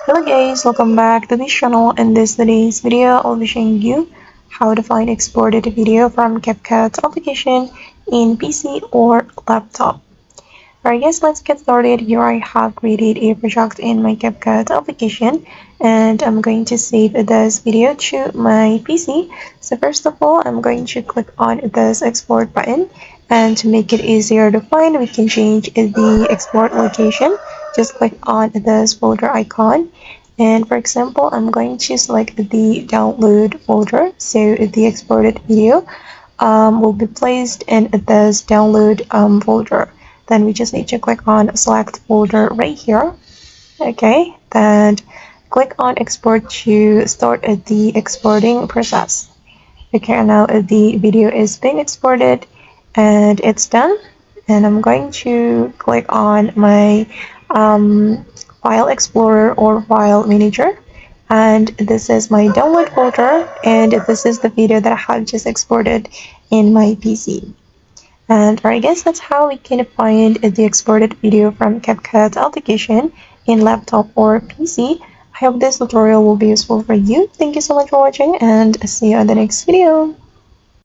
Hello guys, welcome back to this channel. In today's video, I'll be showing you how to find exported video from CapCut application in PC or laptop. Alright guys, let's get started. Here I have created a project in my CapCut application and I'm going to save this video to my PC. So first of all, I'm going to click on this export button, and to make it easier to find, we can change the export location. Just click on this folder icon, and for example, I'm going to select the download folder, so the exported video will be placed in this download folder. Then we just need to click on select folder right here. Okay, then click on export to start the exporting process. Okay, now the video is being exported and it's done. And I'm going to click on my file explorer or file manager. And this is my download folder, and this is the video that I have just exported in my PC. And I guess that's how we can find the exported video from CapCut application in laptop or PC. I hope this tutorial will be useful for you. Thank you so much for watching, and see you on the next video.